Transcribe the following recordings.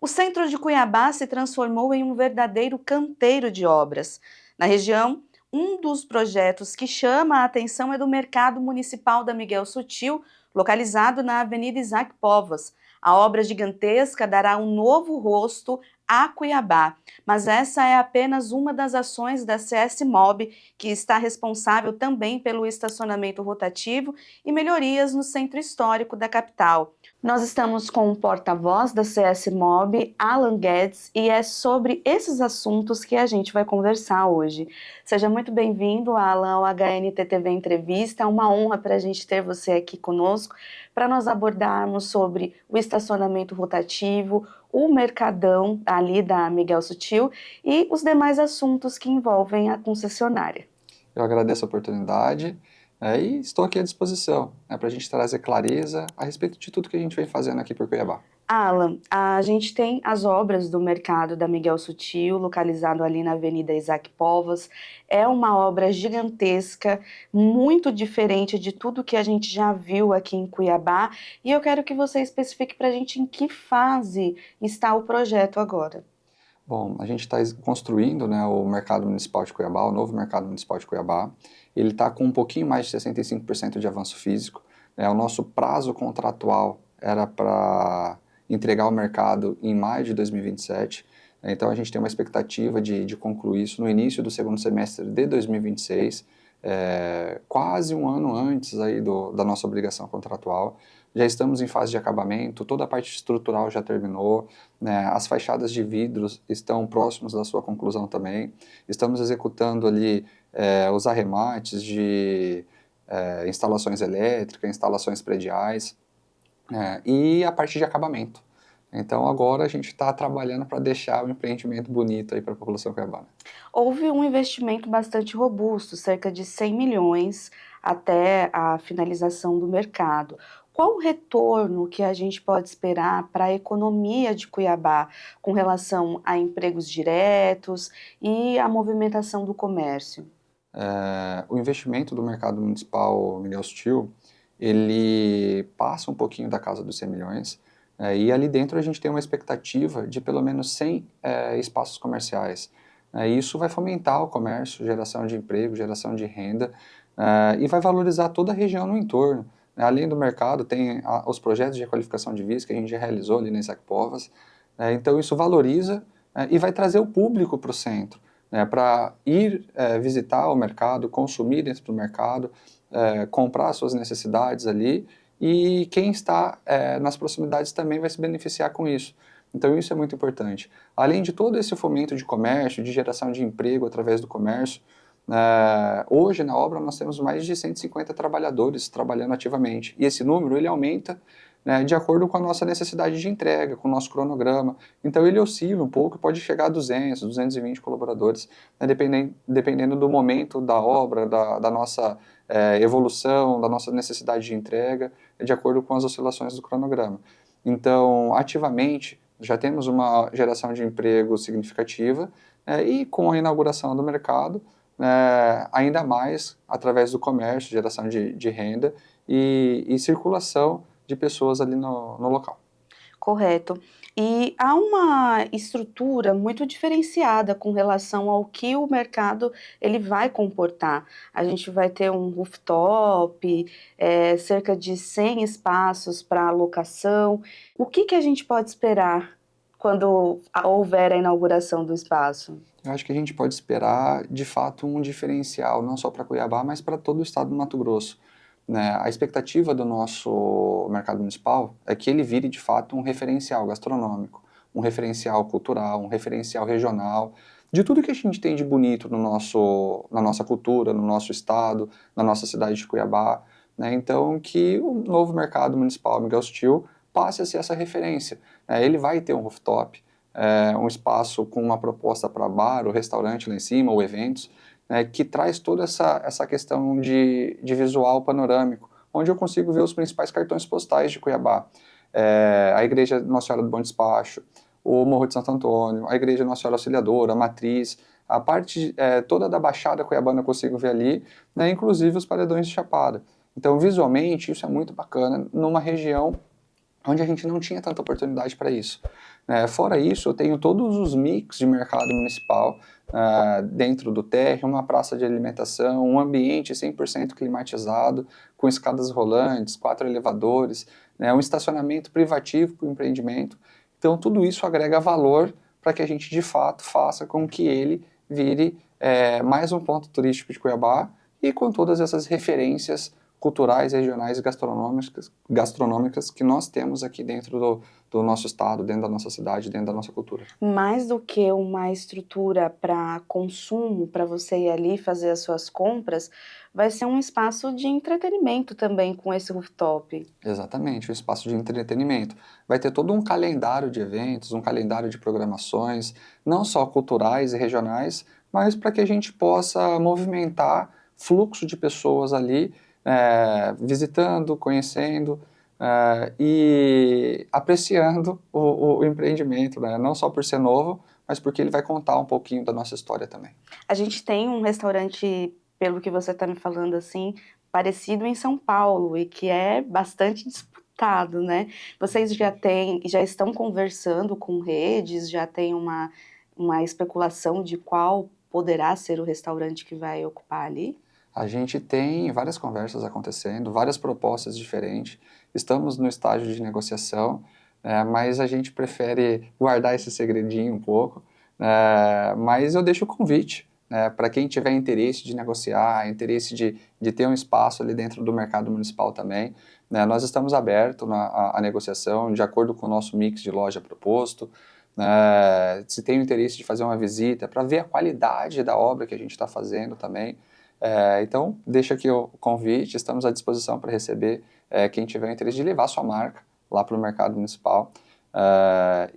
O centro de Cuiabá se transformou em um verdadeiro canteiro de obras. Na região, um dos projetos que chama a atenção é do Mercado Municipal da Miguel Sutil, localizado na Avenida Isaac Povas. A obra gigantesca dará um novo rosto a Cuiabá, mas essa é apenas uma das ações da CS Mob, que está responsável também pelo estacionamento rotativo e melhorias no centro histórico da capital. Nós estamos com o porta-voz da CS Mob, Alan Guedes, e é sobre esses assuntos que a gente vai conversar hoje. Seja muito bem-vindo, Alan, ao HNTTV Entrevista. É uma honra para a gente ter você aqui conosco, para nós abordarmos sobre o estacionamento rotativo, o mercadão ali da Miguel Sutil e os demais assuntos que envolvem a concessionária. Eu agradeço a oportunidade e estou aqui à disposição para a gente trazer clareza a respeito de tudo que a gente vem fazendo aqui por Cuiabá. Alan, a gente tem as obras do mercado da Miguel Sutil, localizado ali na Avenida Isaac Povas. É uma obra gigantesca, muito diferente de tudo que a gente já viu aqui em Cuiabá. E eu quero que você especifique para a gente em que fase está o projeto agora. Bom, a gente está construindo, né, o Mercado Municipal de Cuiabá, o novo Mercado Municipal de Cuiabá. Ele está com um pouquinho mais de 65% de avanço físico. O nosso prazo contratual era para entregar o mercado em maio de 2027. Então a gente tem uma expectativa de concluir isso no início do segundo semestre de 2026, quase um ano antes aí da nossa obrigação contratual. Já estamos em fase de acabamento, toda a parte estrutural já terminou, né, as fachadas de vidros estão próximos da sua conclusão também. Estamos executando ali os arremates de instalações elétricas, instalações prediais e a parte de acabamento. Então agora a gente está trabalhando para deixar o empreendimento bonito aí para a população cuiabana. Houve um investimento bastante robusto, cerca de 100 milhões até a finalização do mercado. Qual o retorno que a gente pode esperar para a economia de Cuiabá com relação a empregos diretos e a movimentação do comércio? O investimento do mercado municipal Miguel Sutil, ele passa um pouquinho da casa dos 100 milhões, e ali dentro a gente tem uma expectativa de pelo menos 100 espaços comerciais. Isso vai fomentar o comércio, geração de emprego, geração de renda, e vai valorizar toda a região no entorno. Além do mercado, tem os projetos de requalificação de vias que a gente já realizou ali na Isaac Povas. Então isso valoriza e vai trazer o público para o centro, para ir visitar o mercado, consumir dentro do mercado, comprar suas necessidades ali, e quem está nas proximidades também vai se beneficiar com isso. Então isso é muito importante. Além de todo esse fomento de comércio, de geração de emprego através do comércio, hoje na obra nós temos mais de 150 trabalhadores trabalhando ativamente, e esse número ele aumenta, né, de acordo com a nossa necessidade de entrega, com o nosso cronograma. Então ele oscila um pouco, pode chegar a 200, 220 colaboradores, né, dependendo do momento da obra, da nossa evolução, da nossa necessidade de entrega, de acordo com as oscilações do cronograma. Então, ativamente, já temos uma geração de emprego significativa, e com a inauguração do mercado, ainda mais através do comércio, geração de renda e circulação de pessoas ali no local. Correto. E há uma estrutura muito diferenciada com relação ao que o mercado ele vai comportar. A gente vai ter um rooftop, cerca de 100 espaços para alocação. O que a gente pode esperar quando houver a inauguração do espaço? Eu acho que a gente pode esperar, de fato, um diferencial, não só para Cuiabá, mas para todo o estado do Mato Grosso. Né? A expectativa do nosso mercado municipal é que ele vire, de fato, um referencial gastronômico, um referencial cultural, um referencial regional, de tudo que a gente tem de bonito na nossa cultura, no nosso estado, na nossa cidade de Cuiabá. Né? Então, que o novo mercado municipal Miguel Sutil passe a ser essa referência. Ele vai ter um rooftop, um espaço com uma proposta para bar ou restaurante lá em cima, ou eventos, que traz toda essa questão de visual panorâmico, onde eu consigo ver os principais cartões postais de Cuiabá. A Igreja Nossa Senhora do Bom Despacho, o Morro de Santo Antônio, a Igreja Nossa Senhora Auxiliadora, a Matriz, a parte toda da Baixada Cuiabana eu consigo ver ali, né, inclusive os paredões de Chapada. Então, visualmente, isso é muito bacana numa região onde a gente não tinha tanta oportunidade para isso. Fora isso, eu tenho todos os mix de mercado municipal dentro do térreo, uma praça de alimentação, um ambiente 100% climatizado, com escadas rolantes, 4 elevadores, um estacionamento privativo para o empreendimento. Então, tudo isso agrega valor para que a gente, de fato, faça com que ele vire mais um ponto turístico de Cuiabá e com todas essas referências culturais, regionais e gastronômicas que nós temos aqui dentro do nosso estado, dentro da nossa cidade, dentro da nossa cultura. Mais do que uma estrutura para consumo, para você ir ali fazer as suas compras, vai ser um espaço de entretenimento também com esse rooftop. Exatamente, um espaço de entretenimento. Vai ter todo um calendário de eventos, um calendário de programações, não só culturais e regionais, mas para que a gente possa movimentar fluxo de pessoas ali, visitando, conhecendo e apreciando o empreendimento, né? Não só por ser novo, mas porque ele vai contar um pouquinho da nossa história também. A gente tem um restaurante, pelo que você está me falando assim, parecido em São Paulo e que é bastante disputado, né? Vocês já estão conversando com redes, já tem uma especulação de qual poderá ser o restaurante que vai ocupar ali? A gente tem várias conversas acontecendo, várias propostas diferentes, estamos no estágio de negociação, mas a gente prefere guardar esse segredinho um pouco, mas eu deixo o convite para quem tiver interesse de negociar, interesse de ter um espaço ali dentro do mercado municipal também. Nós estamos abertos à negociação, de acordo com o nosso mix de loja proposto. Se tem o interesse de fazer uma visita, para ver a qualidade da obra que a gente está fazendo também. Então, deixa aqui o convite, estamos à disposição para receber quem tiver interesse de levar sua marca lá para o mercado municipal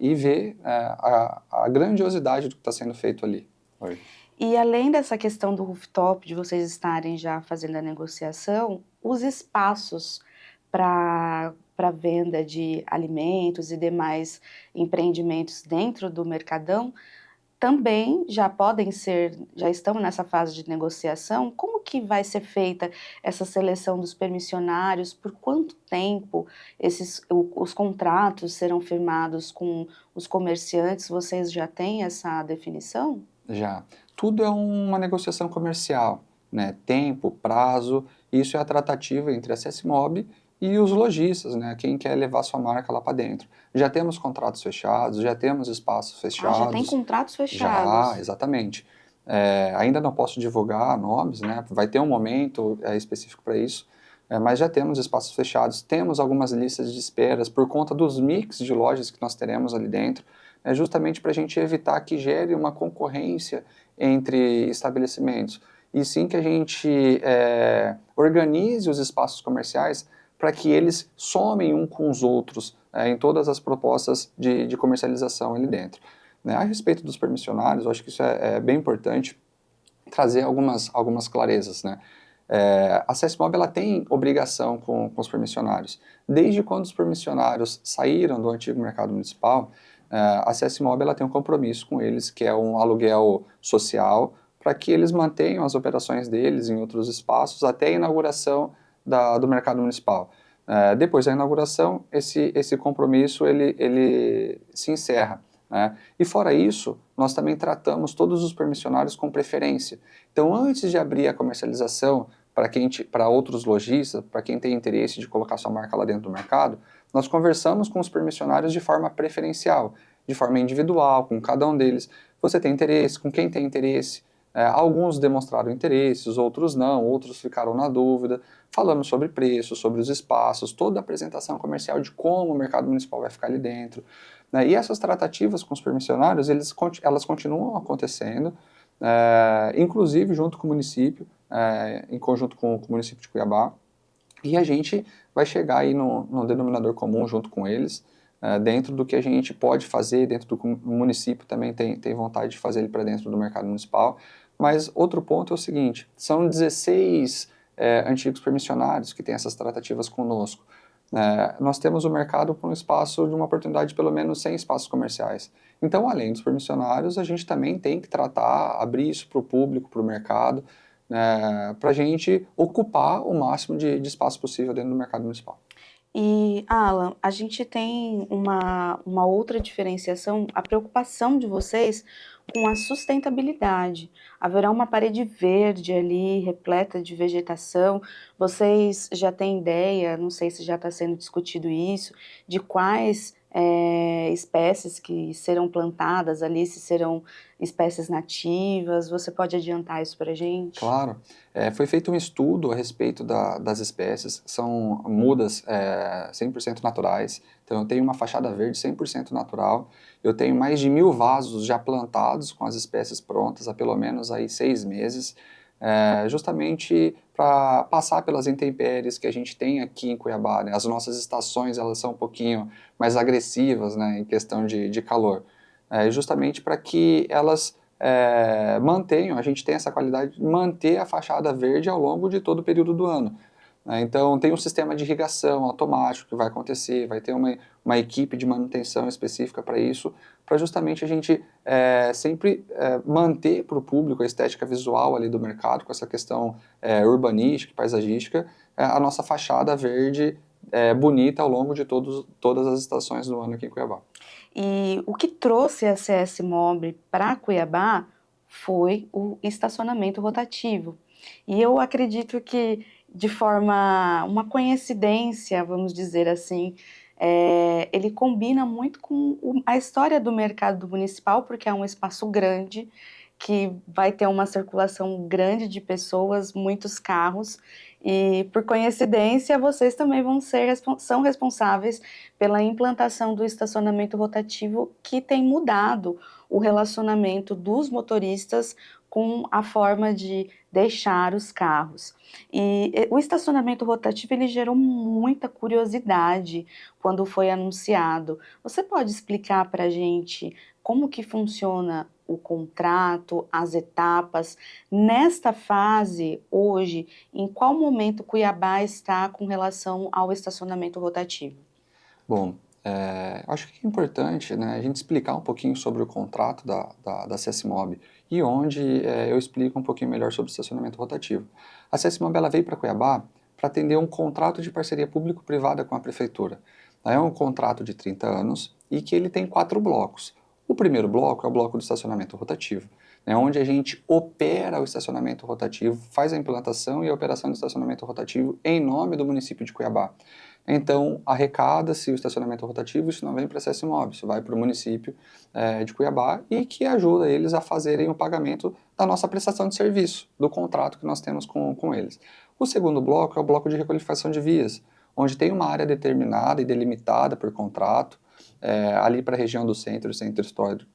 e ver a grandiosidade do que está sendo feito ali. Oi. E além dessa questão do rooftop, de vocês estarem já fazendo a negociação, os espaços para venda de alimentos e demais empreendimentos dentro do Mercadão também já estão nessa fase de negociação. Como que vai ser feita essa seleção dos permissionários? Por quanto tempo os contratos serão firmados com os comerciantes? Vocês já têm essa definição? Já. Tudo é uma negociação comercial, né? Tempo, prazo, isso é a tratativa entre a CESMOB e os lojistas, né? Quem quer levar sua marca lá para dentro. Já temos contratos fechados, já temos espaços fechados. Já tem contratos Já, fechados. exatamente. Ainda não posso divulgar nomes, né? Vai ter um momento específico para isso, mas já temos espaços fechados, temos algumas listas de esperas por conta dos mix de lojas que nós teremos ali dentro, justamente para a gente evitar que gere uma concorrência entre estabelecimentos, e sim que a gente organize os espaços comerciais para que eles somem um com os outros em todas as propostas de comercialização ali dentro. A respeito dos permissionários, eu acho que isso é bem importante trazer algumas clarezas, né? A CESMOB ela tem obrigação com os permissionários. Desde quando os permissionários saíram do antigo mercado municipal, a CESMOB ela tem um compromisso com eles, que é um aluguel social, para que eles mantenham as operações deles em outros espaços até a inauguração do mercado municipal. Depois da inauguração, esse compromisso ele se encerra. E fora isso, nós também tratamos todos os permissionários com preferência. Então, antes de abrir a comercialização para outros lojistas, para quem tem interesse de colocar sua marca lá dentro do mercado, nós conversamos com os permissionários de forma preferencial, de forma individual, com cada um deles. Você tem interesse? Com quem tem interesse? Alguns demonstraram interesse, os outros não, outros ficaram na dúvida. Falamos sobre preço, sobre os espaços, toda a apresentação comercial de como o mercado municipal vai ficar ali dentro. E essas tratativas com os permissionários, elas continuam acontecendo, inclusive junto com o município, em conjunto com o município de Cuiabá, e a gente vai chegar aí no denominador comum junto com eles, dentro do que a gente pode fazer, dentro do que o município também tem vontade de fazer ele para dentro do mercado municipal. Mas outro ponto é o seguinte, são 16 antigos permissionários que têm essas tratativas conosco. Nós temos o mercado por um espaço de uma oportunidade de pelo menos 100 espaços comerciais. Então, além dos permissionários, a gente também tem que abrir isso para o público, para o mercado, para a gente ocupar o máximo de espaço possível dentro do mercado municipal. E, Alan, a gente tem uma outra diferenciação, a preocupação de vocês com a sustentabilidade. Haverá uma parede verde ali, repleta de vegetação. Vocês já têm ideia, não sei se já está sendo discutido isso, de quais espécies que serão plantadas ali, se serão espécies nativas. Você pode adiantar isso para a gente? Claro, foi feito um estudo a respeito das espécies, são mudas 100% naturais, então eu tenho uma fachada verde 100% natural, eu tenho mais de 1.000 vasos já plantados com as espécies prontas há pelo menos aí 6 meses, justamente para passar pelas intempéries que a gente tem aqui em Cuiabá, né? As nossas estações elas são um pouquinho mais agressivas, né, em questão de calor, justamente para que elas mantenham, a gente tem essa qualidade de manter a fachada verde ao longo de todo o período do ano. Né? Então, tem um sistema de irrigação automático que vai acontecer, vai ter uma equipe de manutenção específica para isso, para justamente a gente sempre manter para o público a estética visual ali do mercado, com essa questão urbanística, paisagística, a nossa fachada verde bonita ao longo de todas as estações do ano aqui em Cuiabá. E o que trouxe a CS Mob para Cuiabá foi o estacionamento rotativo. E eu acredito que, de forma, uma coincidência, vamos dizer assim, ele combina muito com a história do mercado municipal, porque é um espaço grande, que vai ter uma circulação grande de pessoas, muitos carros, e por coincidência vocês também são responsáveis pela implantação do estacionamento rotativo, que tem mudado o relacionamento dos motoristas com a forma de deixar os carros. E o estacionamento rotativo ele gerou muita curiosidade quando foi anunciado. Você pode explicar para a gente como que funciona o contrato, as etapas? Nesta fase, hoje, em qual momento Cuiabá está com relação ao estacionamento rotativo? Bom, acho que é importante, né, a gente explicar um pouquinho sobre o contrato da CSMOB e onde eu explico um pouquinho melhor sobre o estacionamento rotativo. A CSMOB ela veio para Cuiabá para atender um contrato de parceria público-privada com a prefeitura. É um contrato de 30 anos e que ele tem 4 blocos. O primeiro bloco é o bloco do estacionamento rotativo, né, onde a gente opera o estacionamento rotativo, faz a implantação e a operação do estacionamento rotativo em nome do município de Cuiabá. Então, arrecada-se o estacionamento rotativo, isso não vem para a CSMOB, isso vai para o município de Cuiabá e que ajuda eles a fazerem o pagamento da nossa prestação de serviço, do contrato que nós temos com eles. O segundo bloco é o bloco de requalificação de vias, onde tem uma área determinada e delimitada por contrato, ali para a região do centro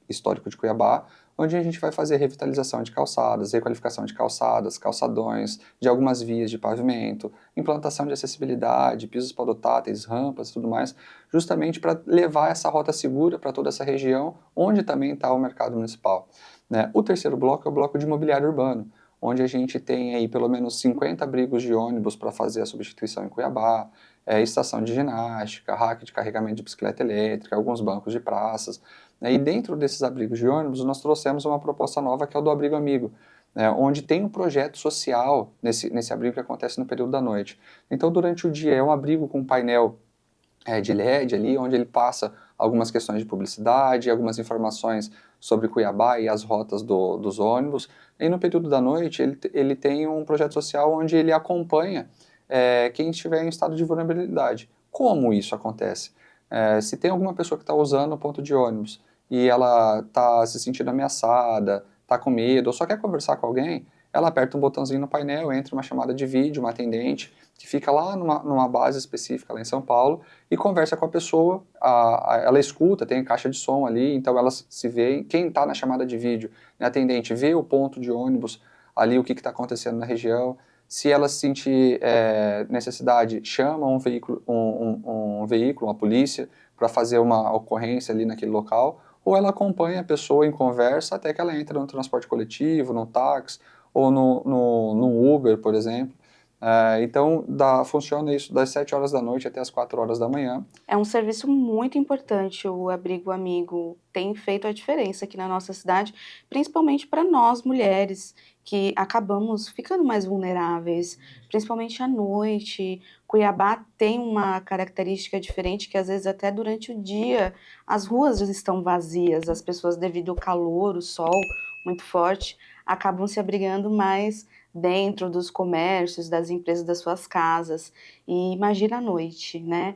histórico de Cuiabá, onde a gente vai fazer revitalização de calçadas, requalificação de calçadas, calçadões, de algumas vias de pavimento, implantação de acessibilidade, pisos paudotáteis, rampas e tudo mais, justamente para levar essa rota segura para toda essa região, onde também está o mercado municipal. Né? O terceiro bloco é o bloco de mobiliário urbano, onde a gente tem aí pelo menos 50 abrigos de ônibus para fazer a substituição em Cuiabá, estação de ginástica, rack de carregamento de bicicleta elétrica, alguns bancos de praças, né? E dentro desses abrigos de ônibus, nós trouxemos uma proposta nova que é o do Abrigo Amigo, né? Onde tem um projeto social nesse abrigo que acontece no período da noite. Então, durante o dia, é um abrigo com painel de LED ali, onde ele passa algumas questões de publicidade, algumas informações sobre Cuiabá e as rotas dos ônibus. E no período da noite, ele tem um projeto social onde ele acompanha quem estiver em estado de vulnerabilidade. Como isso acontece? Se tem alguma pessoa que está usando o ponto de ônibus e ela está se sentindo ameaçada, está com medo, ou só quer conversar com alguém, ela aperta um botãozinho no painel, entra uma chamada de vídeo, uma atendente, que fica lá numa base específica lá em São Paulo e conversa com a pessoa, ela escuta, tem caixa de som ali, então ela se vê, quem está na chamada de vídeo, né, atendente, vê o ponto de ônibus ali, o que está acontecendo na região, se ela se sentir necessidade, chama um veículo, um veículo, uma polícia, para fazer uma ocorrência ali naquele local, ou ela acompanha a pessoa em conversa até que ela entra no transporte coletivo, no táxi, ou no Uber, por exemplo, Então, funciona isso das 7 horas da noite até as 4 horas da manhã. É um serviço muito importante, o Abrigo Amigo tem feito a diferença aqui na nossa cidade, principalmente para nós mulheres, que acabamos ficando mais vulneráveis, principalmente à noite. Cuiabá tem uma característica diferente, que às vezes até durante o dia as ruas estão vazias, as pessoas, devido ao calor, o sol muito forte, acabam se abrigando mais dentro dos comércios, das empresas, das suas casas. E imagina à noite, né?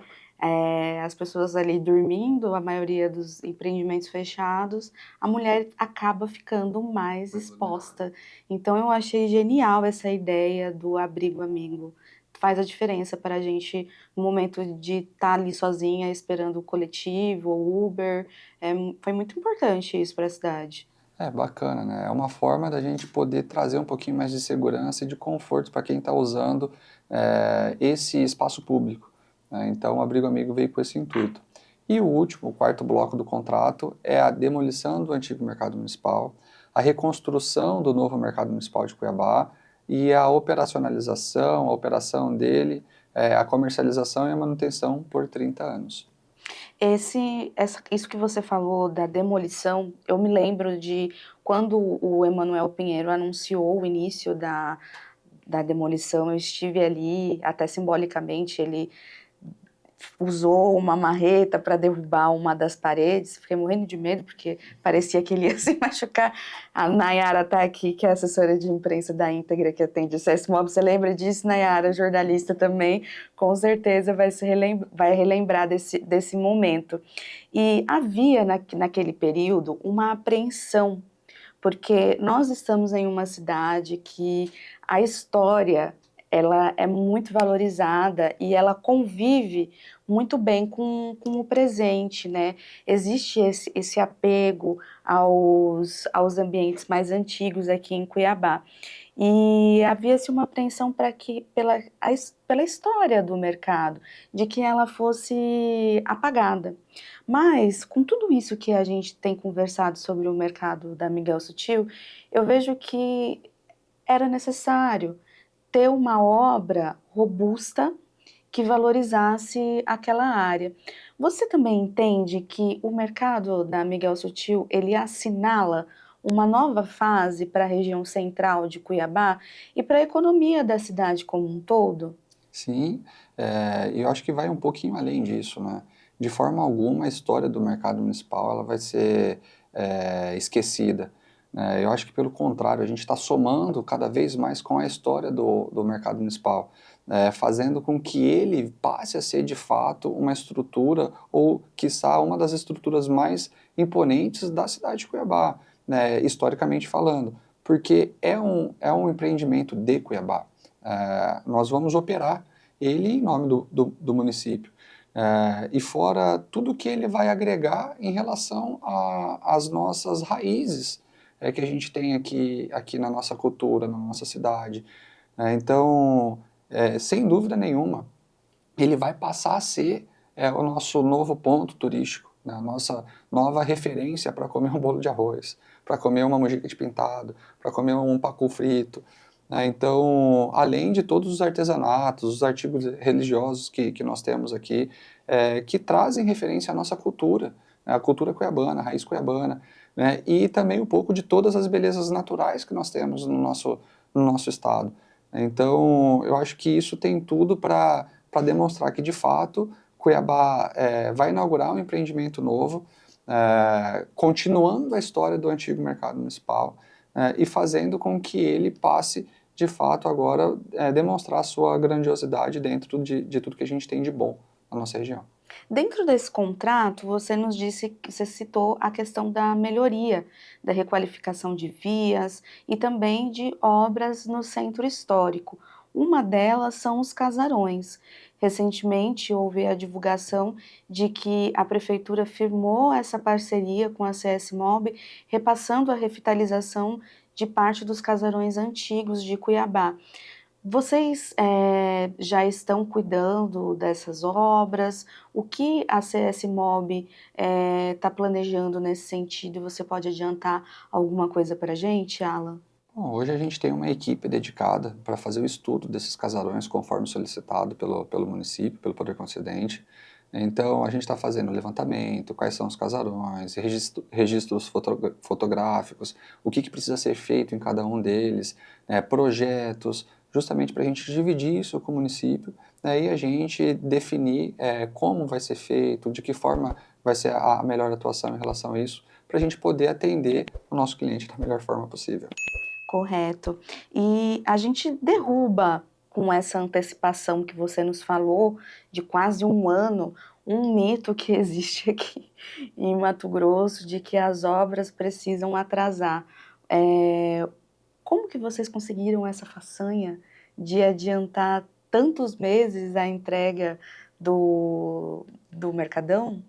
As pessoas ali dormindo, a maioria dos empreendimentos fechados, a mulher acaba ficando mais exposta. Então eu achei genial essa ideia do Abrigo Amigo. Faz a diferença para a gente no momento de estar ali sozinha esperando o coletivo ou Uber. Foi muito importante isso para a cidade. É bacana, né? É uma forma da gente poder trazer um pouquinho mais de segurança e de conforto para quem está usando esse espaço público, né? Então, o Abrigo Amigo veio com esse intuito. E o último, o quarto bloco do contrato, é a demolição do antigo mercado municipal, a reconstrução do novo mercado municipal de Cuiabá e a operacionalização, a operação dele, a comercialização e a manutenção por 30 anos. Isso que você falou da demolição, eu me lembro de quando o Emanuel Pinheiro anunciou o início da demolição, eu estive ali, até simbolicamente, ele usou uma marreta para derrubar uma das paredes, fiquei morrendo de medo, porque parecia que ele ia se machucar. A Nayara está aqui, que é assessora de imprensa da Íntegra, que atende o SESMOB. Você lembra disso, Nayara, jornalista também? Com certeza vai relembrar desse momento. E havia, naquele período, uma apreensão, porque nós estamos em uma cidade que a história ela é muito valorizada e ela convive muito bem com o presente, né? Existe esse apego aos ambientes mais antigos aqui em Cuiabá. E havia-se uma apreensão pela história do mercado, de que ela fosse apagada. Mas, com tudo isso que a gente tem conversado sobre o mercado da Miguel Sutil, eu vejo que era necessário ter uma obra robusta que valorizasse aquela área. Você também entende que o mercado da Miguel Sutil, ele assinala uma nova fase para a região central de Cuiabá e para a economia da cidade como um todo? Sim, e eu acho que vai um pouquinho além disso, né? De forma alguma, a história do mercado municipal ela vai ser esquecida, né? Eu acho que, pelo contrário, a gente está somando cada vez mais com a história do mercado municipal, fazendo com que ele passe a ser, de fato, uma estrutura, ou, quiçá, uma das estruturas mais imponentes da cidade de Cuiabá, né? Historicamente falando, porque é um empreendimento de Cuiabá. Nós vamos operar ele em nome do município. E fora tudo que ele vai agregar em relação às nossas raízes que a gente tem aqui na nossa cultura, na nossa cidade. Então, sem dúvida nenhuma, ele vai passar a ser o nosso novo ponto turístico, né? A nossa nova referência para comer um bolo de arroz, para comer uma mojica de pintado, para comer um pacu frito, né? Então, além de todos os artesanatos, os artigos religiosos que nós temos aqui, que trazem referência à nossa cultura, né? A cultura cuiabana, a raiz cuiabana, né? E também um pouco de todas as belezas naturais que nós temos no nosso estado. Então, eu acho que isso tem tudo para demonstrar que, de fato, Cuiabá vai inaugurar um empreendimento novo, continuando a história do antigo mercado municipal, e fazendo com que ele passe, de fato, agora demonstrar a sua grandiosidade dentro de tudo que a gente tem de bom na nossa região. Dentro desse contrato, você nos disse que você citou a questão da melhoria, da requalificação de vias e também de obras no centro histórico. Uma delas são os casarões. Recentemente houve a divulgação de que a prefeitura firmou essa parceria com a CSMOB, repassando a revitalização de parte dos casarões antigos de Cuiabá. Vocês já estão cuidando dessas obras? O que a CSMOB está planejando nesse sentido? Você pode adiantar alguma coisa para a gente, Alan? Bom, hoje a gente tem uma equipe dedicada para fazer o estudo desses casarões conforme solicitado pelo município, pelo Poder Concedente. Então, a gente está fazendo o levantamento, quais são os casarões, registros fotográficos, o que precisa ser feito em cada um deles, projetos, justamente para a gente dividir isso com o município, né, e a gente definir como vai ser feito, de que forma vai ser a melhor atuação em relação a isso, para a gente poder atender o nosso cliente da melhor forma possível. Correto. E a gente derruba, com essa antecipação que você nos falou, de quase um ano, um mito que existe aqui em Mato Grosso, de que as obras precisam atrasar. Como que vocês conseguiram essa façanha de adiantar tantos meses a entrega do Mercadão?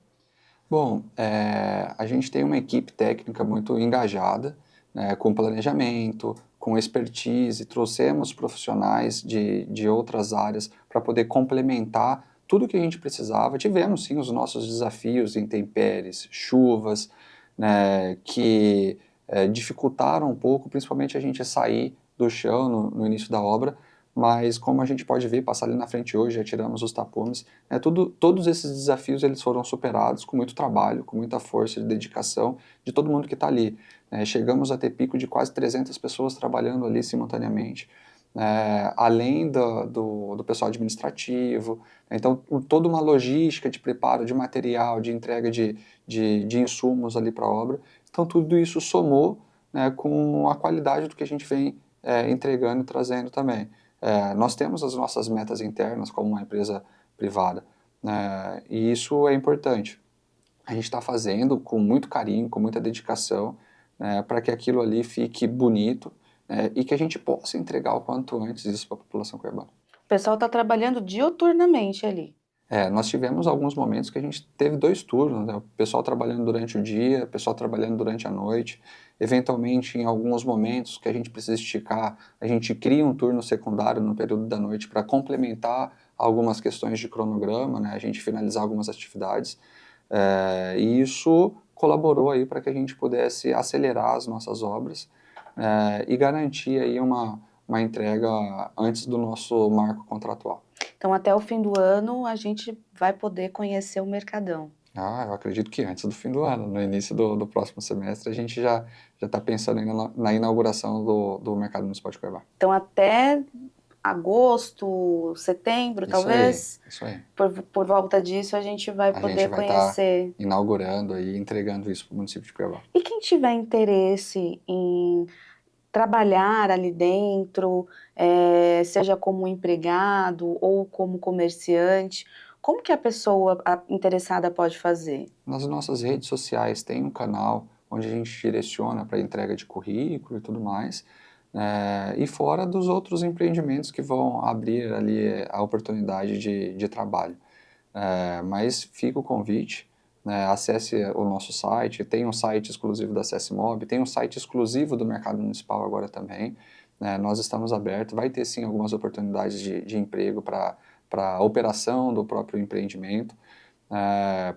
Bom, a gente tem uma equipe técnica muito engajada, né, com planejamento, com expertise, trouxemos profissionais de outras áreas para poder complementar tudo o que a gente precisava. Tivemos sim os nossos desafios, intempéries, chuvas, né, que dificultaram um pouco, principalmente a gente sair do chão no início da obra, mas como a gente pode ver, passar ali na frente hoje, já tiramos os tapumes, todos esses desafios eles foram superados com muito trabalho, com muita força e dedicação de todo mundo que está ali. Chegamos a ter pico de quase 300 pessoas trabalhando ali simultaneamente, além do pessoal administrativo. Então, toda uma logística de preparo de material, de entrega de insumos ali para a obra. Então, tudo isso somou, né, com a qualidade do que a gente vem entregando e trazendo também. Nós temos as nossas metas internas como uma empresa privada, né, e isso é importante. A gente está fazendo com muito carinho, com muita dedicação, né, para que aquilo ali fique bonito, né, e que a gente possa entregar o quanto antes isso para a população cuiabana. O pessoal está trabalhando dioturnamente ali. Nós tivemos alguns momentos que a gente teve 2 turnos, né? O pessoal trabalhando durante o dia, o pessoal trabalhando durante a noite. Eventualmente, em alguns momentos que a gente precisa esticar, a gente cria um turno secundário no período da noite para complementar algumas questões de cronograma, né? A gente finalizar algumas atividades. E isso colaborou aí para que a gente pudesse acelerar as nossas obras e garantir aí uma entrega antes do nosso marco contratual. Então, até o fim do ano, a gente vai poder conhecer o Mercadão. Eu acredito que antes do fim do ano, no início do próximo semestre, a gente já está pensando ainda na inauguração do Mercado Municipal de Cuiabá. Então, até agosto, setembro, Isso aí, talvez, isso aí. por volta disso, a gente vai A gente poder vai estar conhecer. inaugurando e entregando isso para o município de Cuiabá. E quem tiver interesse em trabalhar ali dentro, seja como empregado ou como comerciante, como que a pessoa interessada pode fazer? Nas nossas redes sociais tem um canal onde a gente direciona para entrega de currículo e tudo mais, e fora dos outros empreendimentos que vão abrir ali a oportunidade de trabalho. Mas fica o convite, né, acesse o nosso site, tem um site exclusivo da CSMOB, tem um site exclusivo do Mercado Municipal agora também, né, nós estamos abertos, vai ter sim algumas oportunidades de emprego para a operação do próprio empreendimento,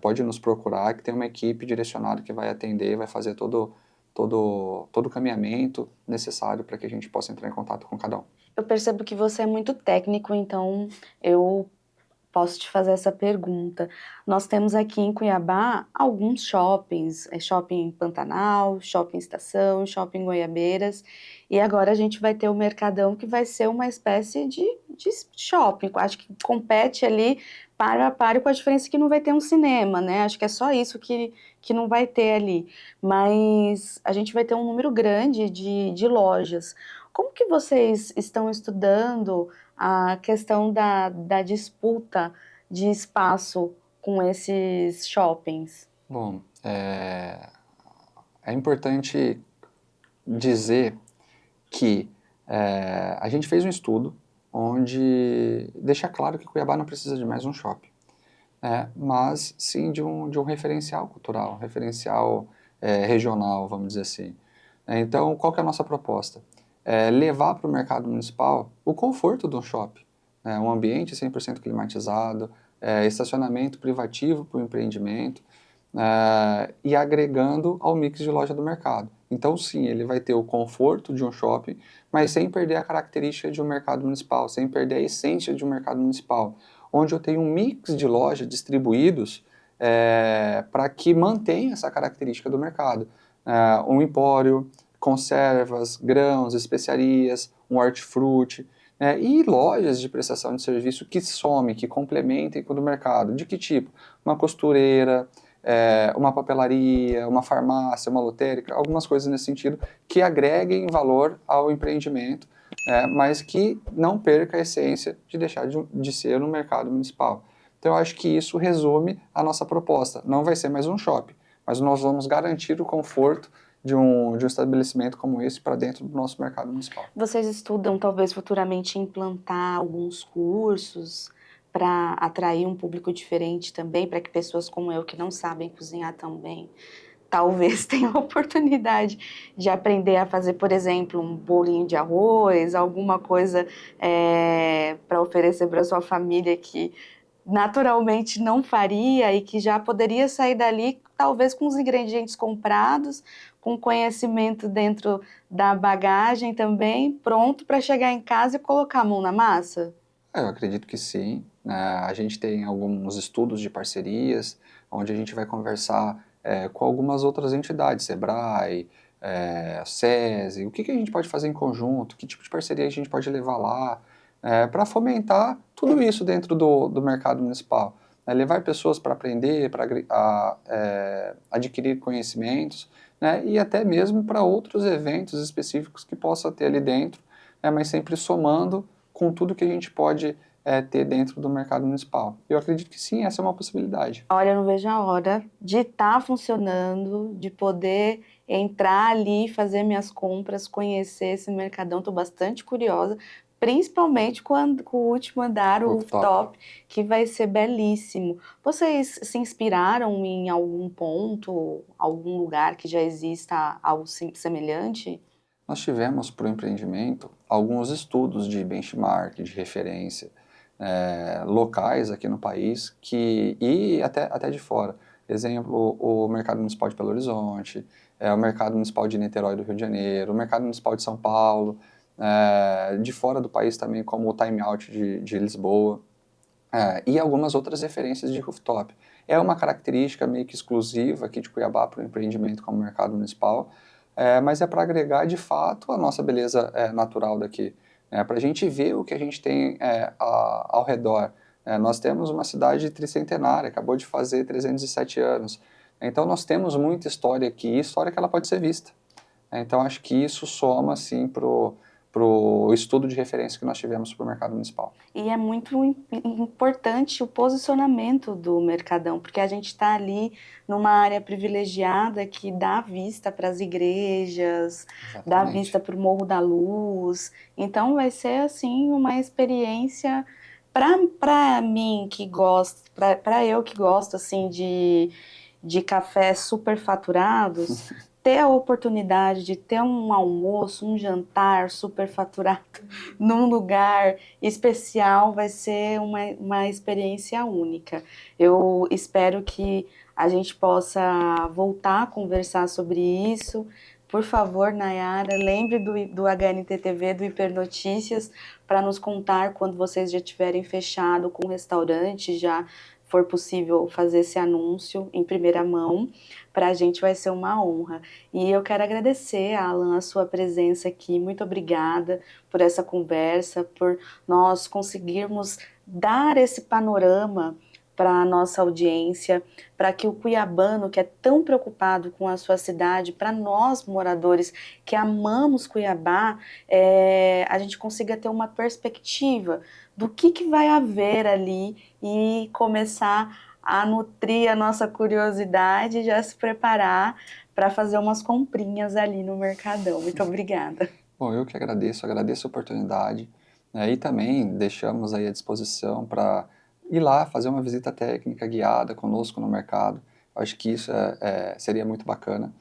pode nos procurar que tem uma equipe direcionada que vai atender, vai fazer todo o caminhamento necessário para que a gente possa entrar em contato com cada um. Eu percebo que você é muito técnico, então eu posso te fazer essa pergunta. Nós temos aqui em Cuiabá alguns shoppings, Shopping Pantanal, Shopping Estação, Shopping Goiabeiras, e agora a gente vai ter o Mercadão, que vai ser uma espécie de shopping, acho que compete ali paro a paro, com a diferença que não vai ter um cinema, né? Acho que é só isso que não vai ter ali, mas a gente vai ter um número grande de lojas. Como que vocês estão estudando a questão da disputa de espaço com esses shoppings? Bom, é importante dizer que a gente fez um estudo onde deixa claro que Cuiabá não precisa de mais um shopping, mas sim de um referencial cultural, referencial regional, vamos dizer assim. Então, qual que é a nossa proposta? Levar para o mercado municipal o conforto de um shopping, um ambiente 100% climatizado, estacionamento privativo para o empreendimento, e agregando ao mix de loja do mercado. Então, sim, ele vai ter o conforto de um shopping, mas sem perder a característica de um mercado municipal, sem perder a essência de um mercado municipal, onde eu tenho um mix de lojas distribuídos para que mantenha essa característica do mercado. Um empório, conservas, grãos, especiarias, um hortifruti, e lojas de prestação de serviço que somem, que complementem com o do mercado. De que tipo? Uma costureira, uma papelaria, uma farmácia, uma lotérica, algumas coisas nesse sentido que agreguem valor ao empreendimento, mas que não perca a essência de deixar de ser um mercado municipal. Então eu acho que isso resume a nossa proposta. Não vai ser mais um shopping, mas nós vamos garantir o conforto de um estabelecimento como esse para dentro do nosso mercado municipal. Vocês estudam talvez futuramente implantar alguns cursos para atrair um público diferente também, para que pessoas como eu que não sabem cozinhar tão bem, talvez tenham a oportunidade de aprender a fazer, por exemplo, um bolinho de arroz, alguma coisa para oferecer para sua família que naturalmente não faria e que já poderia sair dali, talvez com os ingredientes comprados, com conhecimento dentro da bagagem também, pronto para chegar em casa e colocar a mão na massa? Eu acredito que sim. A gente tem alguns estudos de parcerias, onde a gente vai conversar com algumas outras entidades, Sebrae, SESI, o que a gente pode fazer em conjunto, que tipo de parceria a gente pode levar lá, para fomentar tudo isso dentro do mercado municipal. Levar pessoas para aprender, para adquirir conhecimentos, e até mesmo para outros eventos específicos que possa ter ali dentro, mas sempre somando com tudo que a gente pode ter dentro do mercado municipal. Eu acredito que sim, essa é uma possibilidade. Olha, eu não vejo a hora de estar funcionando, de poder entrar ali, fazer minhas compras, conhecer esse mercadão. Estou bastante curiosa, principalmente com o último andar, o rooftop, que vai ser belíssimo. Vocês se inspiraram em algum ponto, algum lugar que já exista algo semelhante? Nós tivemos para o empreendimento alguns estudos de benchmark, de referência, locais aqui no país e até de fora. Exemplo, o Mercado Municipal de Belo Horizonte, o Mercado Municipal de Niterói do Rio de Janeiro, o Mercado Municipal de São Paulo, de fora do país também, como o Time Out de Lisboa, e algumas outras referências de rooftop. É uma característica meio que exclusiva aqui de Cuiabá para o empreendimento como mercado municipal, mas é para agregar de fato a nossa beleza natural daqui, para a gente ver o que a gente tem ao redor. Nós temos uma cidade tricentenária, acabou de fazer 307 anos, então nós temos muita história aqui, história que ela pode ser vista. Então acho que isso soma assim pro estudo de referência que nós tivemos para o mercado municipal. E é muito importante o posicionamento do Mercadão, porque a gente está ali numa área privilegiada que dá vista para as igrejas, dá vista para o Morro da Luz. Então vai ser assim uma experiência para mim que gosto, para eu que gosto assim de cafés superfaturados, ter a oportunidade de ter um almoço, um jantar superfaturado num lugar especial vai ser uma experiência única. Eu espero que a gente possa voltar a conversar sobre isso. Por favor, Nayara, lembre do HNTTV, do Hipernotícias, para nos contar quando vocês já tiverem fechado com o restaurante, já for possível fazer esse anúncio em primeira mão. Para a gente vai ser uma honra. E eu quero agradecer, Alan, a sua presença aqui. Muito obrigada por essa conversa, por nós conseguirmos dar esse panorama para a nossa audiência, para que o cuiabano, que é tão preocupado com a sua cidade, para nós moradores que amamos Cuiabá, a gente consiga ter uma perspectiva do que vai haver ali e começar a nutrir a nossa curiosidade e já se preparar para fazer umas comprinhas ali no Mercadão. Muito obrigada. Bom, eu que agradeço a oportunidade, e também deixamos aí à disposição para ir lá fazer uma visita técnica guiada conosco no mercado. Eu acho que isso seria muito bacana.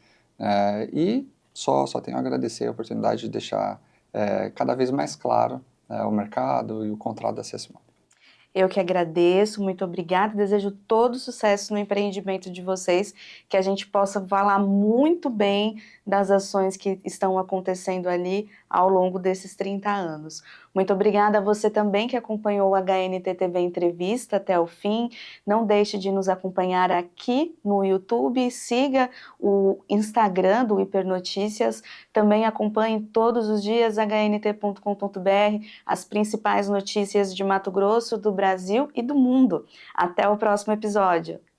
E só tenho a agradecer a oportunidade de deixar cada vez mais claro o mercado e o contrato da CSMOB. Eu que agradeço, muito obrigada, desejo todo sucesso no empreendimento de vocês, que a gente possa falar muito bem das ações que estão acontecendo ali ao longo desses 30 anos. Muito obrigada a você também que acompanhou o HNT TV Entrevista até o fim. Não deixe de nos acompanhar aqui no YouTube, siga o Instagram do Hipernotícias, também acompanhe todos os dias hnt.com.br, as principais notícias de Mato Grosso, do Brasil e do mundo. Até o próximo episódio!